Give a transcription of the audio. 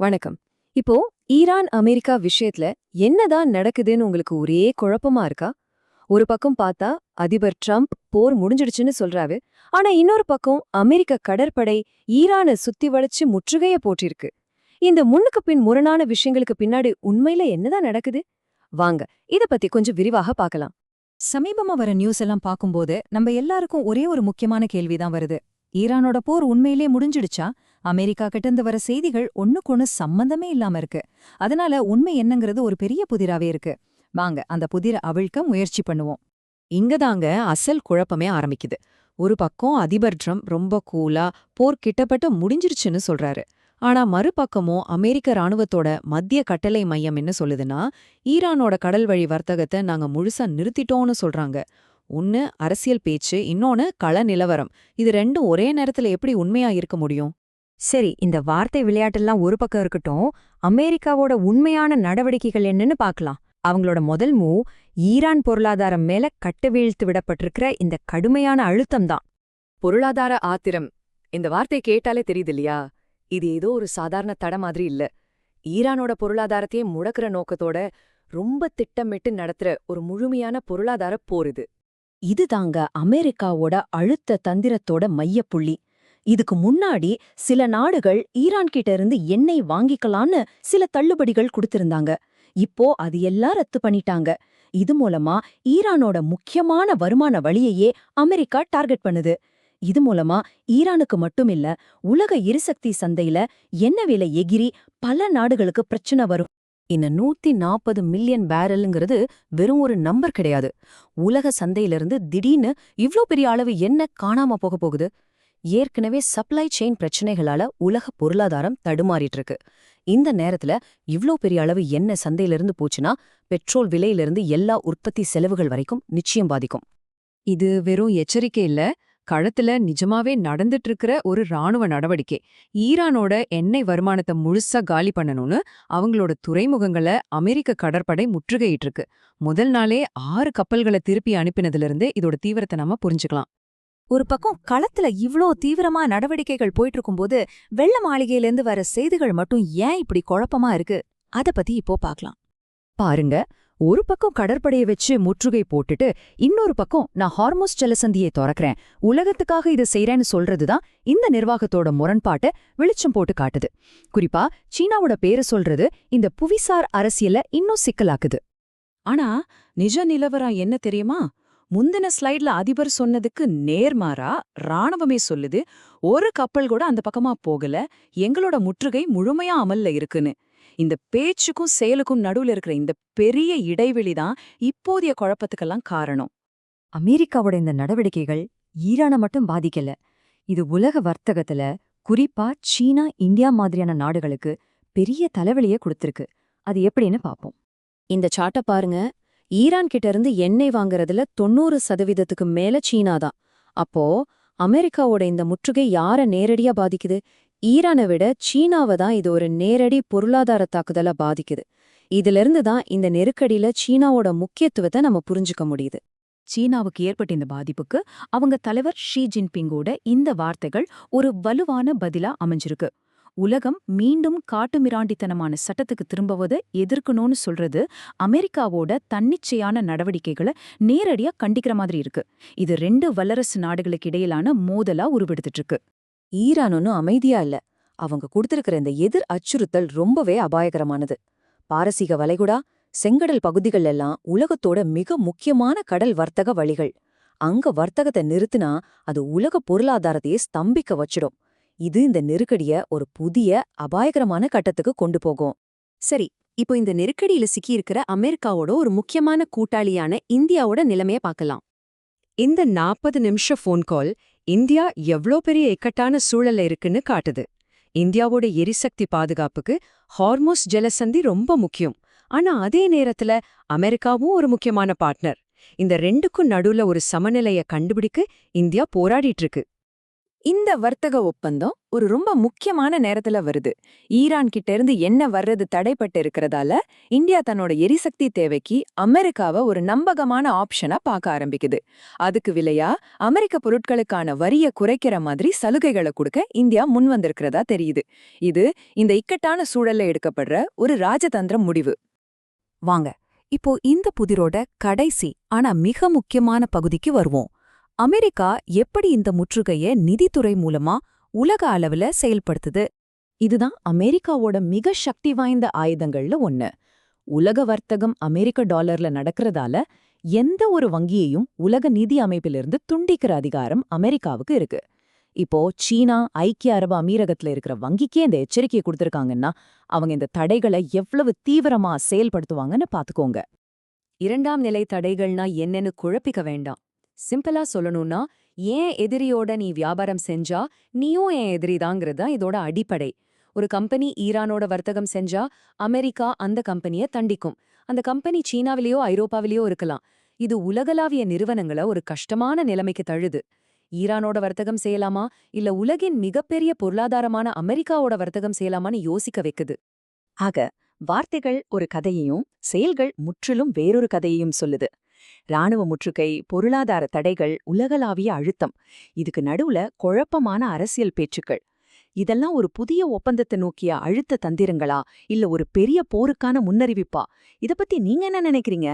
வணக்கம். இப்போ Iran America விஷயத்துல என்னதான் நடக்குதுன்னு உங்களுக்கு ஒரே குழப்பமா இருக்கா? ஒரு பக்கம் பார்த்தா அதிபர் ட்ரம்ப் போர் முடிஞ்சிடுச்சுன்னு சொல்றாரு. ஆனா இன்னொரு பக்கம் அமெரிக்க கடற்படை ஈரானை சுத்தி வளைச்சு முற்றுகைய போட்டிருக்கு. இந்த முன்னுக்கு பின் முரணான விஷயங்களுக்கு பின்னாடி உண்மையில என்னதான் நடக்குது? வாங்க இத பத்தி கொஞ்சம் விரிவாக பார்க்கலாம். சமீபமா வர நியூஸ் எல்லாம் பார்க்கும்போது நம்ம எல்லாருக்கும் ஒரே ஒரு முக்கியமான கேள்விதான் வருது. ஈரானோட போர் உண்மையிலே முடிஞ்சிடுச்சா? அமெரிக்கா கிட்ட வர செய்திகள் ஒண்ணுக்கொண்ணு சம்பந்தமே இல்லாம இருக்கு. அதனால உண்மை என்னங்கிறது ஒரு பெரிய புதிராவே இருக்கு. வாங்க அந்த புதிரை அவிழ்க்க முயற்சி பண்ணுவோம். இங்கதாங்க அசல் குழப்பமே ஆரம்பிக்குது. ஒரு பக்கம் அதிபர் ட்ரம்ப் ரொம்ப கூலா போர் கிட்டப்பட்ட முடிஞ்சிருச்சுன்னு சொல்றாரு. ஆனா மறுபக்கமும் அமெரிக்க ராணுவத்தோட மத்திய கட்டளை மையம் என்ன சொல்லுதுன்னா, ஈரானோட கடல் வழி வர்த்தகத்தை நாங்க முழுசா நிறுத்திட்டோம்னு சொல்றாங்க. ஒன்னு அரசியல் பேச்சு, இன்னொன்னு கள நிலவரம். இது ரெண்டும் ஒரே நேரத்துல எப்படி உண்மையா இருக்க முடியும்? சரி, இந்த வார்த்தை விளையாட்டெல்லாம் ஒரு பக்கம் இருக்கட்டும். அமெரிக்காவோட உண்மையான நடவடிக்கைகள் என்னன்னு பார்க்கலாம். அவங்களோட முதல் மூவ் ஈரான் பொருளாதாரம் மேல கட்டவீழ்த்து விடப்பட்டிருக்கிற இந்த கடுமையான அழுத்தம் தான். பொருளாதார ஆத்திரம். இந்த வார்த்தை கேட்டாலே தெரியுது இல்லையா? இது ஏதோ ஒரு சாதாரண தட மாதிரி இல்ல. ஈரானோட பொருளாதாரத்தையே முடக்குற நோக்கத்தோட ரொம்ப திட்டமிட்டு நடத்துற ஒரு முழுமையான பொருளாதார போர் இது. இதுதாங்க அமெரிக்காவோட அழுத்த தந்திரத்தோட மையப்புள்ளி. இதுக்கு முன்னாடி சில நாடுகள் ஈரான் கிட்ட இருந்து எண்ணெய் வாங்கிக்கலான்னு சில தள்ளுபடிகள் கொடுத்திருந்தாங்க. இப்போ அது எல்லாம் ரத்து பண்ணிட்டாங்க. இது மூலமா ஈரானோட முக்கியமான வருமான வழியையே அமெரிக்கா டார்கெட் பண்ணுது. இது மூலமா ஈரானுக்கு மட்டுமில்ல, உலக எரிசக்தி சந்தையில எண்ணெய் விலை எகிரி பல நாடுகளுக்கு பிரச்சனை வரும். இந்த 140 மில்லியன் பேரலுங்கிறது வெறும் ஒரு நம்பர் கிடையாது. உலக சந்தையிலிருந்து திடீர்னு இவ்ளோ பெரிய அளவு எண்ணெய் காணாம போக போகுது. ஏற்கனவே சப்ளை செயின் பிரச்சனைகளால உலக பொருளாதாரம் தடுமாறிட்டு இருக்கு. இந்த நேரத்துல இவ்ளோ பெரிய அளவு எண்ணெய் சந்தையிலிருந்து போச்சுன்னா பெட்ரோல் விலையிலிருந்து எல்லா உற்பத்தி செலவுகள் வரைக்கும் நிச்சயம் பாதிக்கும். இது வெறும் எச்சரிக்கை இல்ல, களத்துல நிஜமாவே நடந்துட்டு இருக்கிற ஒரு ராணுவ நடவடிக்கை. ஈரானோட எண்ணெய் வருமானத்தை முழுசா காலி பண்ணணும்னு அவங்களோட துறைமுகங்களை அமெரிக்க கடற்படை முற்றுகையிட்டு இருக்கு. முதல் நாளே 6 கப்பல்களை திருப்பி அனுப்பினதிலிருந்து இதோட தீவிரத்தை நாம புரிஞ்சுக்கலாம். ஒரு பக்கம் களத்துல இவ்ளோ தீவிரமா நடவடிக்கைகள் போயிட்டு இருக்கும்போது வெள்ள மாளிகையிலேருந்து வர செய்திகள் மட்டும் ஏன் இப்படி குழப்பமா இருக்கு? அத பத்தி இப்போ பார்க்கலாம். பாருங்க, ஒரு பக்கம் கடற்படையை வச்சு முற்றுகை போட்டுட்டு இன்னொரு பக்கம் நான் ஹார்மோஸ் ஜலசந்தியை திறக்கிறேன், உலகத்துக்காக இதை செய்யறேன்னு சொல்றதுதான் இந்த நிர்வாகத்தோட முரண்பாட்டை வெளிச்சம் போட்டு காட்டுது. குறிப்பா சீனாவோட பேரு சொல்றது இந்த புவிசார் அரசியல இன்னும் சிக்கலாக்குது. ஆனா நிஜ நிலவரம் என்ன தெரியுமா? முந்தின ஸ்லைட்ல அதிபர் சொன்னதுக்கு நேர்மாறா ராணுவமே சொல்லுது, ஒரு கப்பல் கூட அந்த பக்கமா போகல, எங்களோட முற்றுகை முழுமையா அமல்ல இருக்குன்னு. இந்த பேச்சுக்கும் செயலுக்கும் நடுவுல இருக்கிற இந்த பெரிய இடைவெளிதான் இப்போதைய குழப்பத்துக்கெல்லாம் காரணம். அமெரிக்காவோட இந்த நடவடிக்கைகள் ஈரானை மட்டும் பாதிக்கல. இது உலக வர்த்தகத்துல, குறிப்பா சீனா, இந்தியா மாதிரியான நாடுகளுக்கு பெரிய தலைவலியை கொடுத்திருக்கு. அது எப்படின்னு பாப்போம். இந்த சார்ட்ட பாருங்க. ஈரான் கிட்ட இருந்து எண்ணெய் வாங்குறதுல 90% மேல சீனா தான். அப்போ அமெரிக்காவோட இந்த முற்றுகை யார நேரடியா பாதிக்குது? ஈரானை விட சீனாவை தான் இது ஒரு நேரடி பொருளாதார தாக்குதலா பாதிக்குது. இதிலிருந்து தான் இந்த நெருக்கடியில சீனாவோட முக்கியத்துவத்தை நம்ம புரிஞ்சுக்க முடியுது. சீனாவுக்கு ஏற்பட்ட இந்த பாதிப்புக்கு அவங்க தலைவர் ஷி ஜின்பிங்கோட இந்த வார்த்தைகள் ஒரு வலுவான பதிலா அமைஞ்சிருக்கு. உலகம் மீண்டும் காட்டுமிராண்டித்தனமான சட்டத்துக்கு திரும்புவதை எதிர்க்கணும்னு சொல்றது அமெரிக்காவோட தன்னிச்சையான நடவடிக்கைகளை நேரடியா கண்டிக்கிற மாதிரி இருக்கு. இது 2 வல்லரசு நாடுகளுக்கு இடையிலான மோதலா உருவெடுத்துட்டு இருக்கு. ஈரான் ஒன்னும் அமைதியா இல்ல. அவங்க கொடுத்திருக்கிற இந்த எதிர் அச்சுறுத்தல் ரொம்பவே அபாயகரமானது. பாரசீக வளைகுடா, செங்கடல் பகுதிகள் எல்லாம் உலகத்தோட மிக முக்கியமான கடல் வர்த்தக வழிகள். அங்க வர்த்தகத்தை நிறுத்தினா அது உலக பொருளாதாரத்தையே ஸ்தம்பிக்க வச்சிடும். இது இந்த நெருக்கடிய ஒரு புதிய அபாயகரமான கட்டத்துக்கு கொண்டு போகும். சரி, இப்போ இந்த நெருக்கடியில சிக்கியிருக்கிற அமெரிக்காவோட ஒரு முக்கியமான கூட்டாளியான இந்தியாவோட நிலைமைய பார்க்கலாம். இந்த 40 நிமிஷ ஃபோன் கால் இந்தியா எவ்ளோ பெரிய இக்கட்டான சூழல்ல இருக்குன்னு காட்டுது. இந்தியாவோட எரிசக்தி பாதுகாப்புக்கு ஹார்மோஸ் ஜலசந்தி ரொம்ப முக்கியம். ஆனா அதே நேரத்துல அமெரிக்காவும் ஒரு முக்கியமான பார்ட்னர். இந்த ரெண்டுக்கும் நடுவுல ஒரு சமநிலைய கண்டுபிடிக்க இந்தியா போராடிட்டு இருக்கு. இந்த வர்த்தக ஒப்பந்தம் ஒரு ரொம்ப முக்கியமான நேரத்துல வருது. ஈரான் கிட்ட இருந்து எண்ணெய் வர்றது தடைப்பட்டு இருக்கிறதால இந்தியா தன்னோட எரிசக்தி தேவைக்கு அமெரிக்காவை ஒரு நம்பகமான ஆப்ஷனா பார்க்க ஆரம்பிக்குது. அதுக்கு விலையா அமெரிக்க பொருட்களுக்கான வரிய குறைக்கிற மாதிரி சலுகைகளை கொடுக்க இந்தியா முன் வந்திருக்கிறதா தெரியுது. இது இந்த இக்கட்டான சூழல்ல எடுக்கப்படுற ஒரு ராஜதந்திர முடிவு. வாங்க இப்போ இந்த புதிரோட கடைசி ஆனா மிக முக்கியமான பகுதிக்கு வருவோம். அமெரிக்கா எப்படி இந்த முற்றுகைய நிதித்துறை மூலமா உலக அளவுல செயல்படுத்துது? இதுதான் அமெரிக்காவோட மிக சக்தி வாய்ந்த ஆயுதங்கள்ல ஒண்ணு. உலக வர்த்தகம் அமெரிக்க டாலர்ல நடக்கிறதால எந்த ஒரு வங்கியையும் உலக நிதி அமைப்பிலிருந்து துண்டிக்கிற அதிகாரம் அமெரிக்காவுக்கு இருக்கு. இப்போ சீனா, ஐக்கிய அரபு அமீரகத்துல இருக்கிற வங்கிக்கே இந்த எச்சரிக்கையை கொடுத்திருக்காங்கன்னா அவங்க இந்த தடைகளை எவ்வளவு தீவிரமா செயல்படுத்துவாங்கன்னு பாத்துக்கோங்க. இரண்டாம் நிலை தடைகள்னா என்னன்னு குழப்பிக்க வேண்டாம். சிம்பிளா சொல்லணும்னா, ஏன் எதிரியோட நீ வியாபாரம் செஞ்சா நீயும் என் எதிரிதாங்கிறது தான் இதோட அடிப்படை. ஒரு கம்பெனி ஈரானோட வர்த்தகம் செஞ்சா அமெரிக்கா அந்த கம்பெனிய தண்டிக்கும். அந்த கம்பெனி சீனாவிலேயோ ஐரோப்பாவிலேயோ இருக்கலாம். இது உலகளாவிய நிறுவனங்களை ஒரு கஷ்டமான நிலைமைக்கு தள்ளுது. ஈரானோட வர்த்தகம் செய்யலாமா இல்ல உலகின் மிகப்பெரிய பொருளாதாரமான அமெரிக்காவோட வர்த்தகம் செய்யலாமான்னு யோசிக்க வைக்குது. ஆக வார்த்தைகள் ஒரு கதையையும் செயல்கள் முற்றிலும் வேறொரு கதையையும் சொல்லுது. ராணுவ முற்றுகை, பொருளாதார தடைகள், உலகளாவிய அழுத்தம், இதுக்கு நடுவுல குழப்பமான அரசியல் பேச்சுக்கள். இதெல்லாம் ஒரு புதிய ஒப்பந்தத்தை நோக்கிய அழுத்த தந்திரங்களா இல்ல ஒரு பெரிய போருக்கான முன்னறிவிப்பா? இத பத்தி நீங்க என்ன நினைக்கிறீங்க?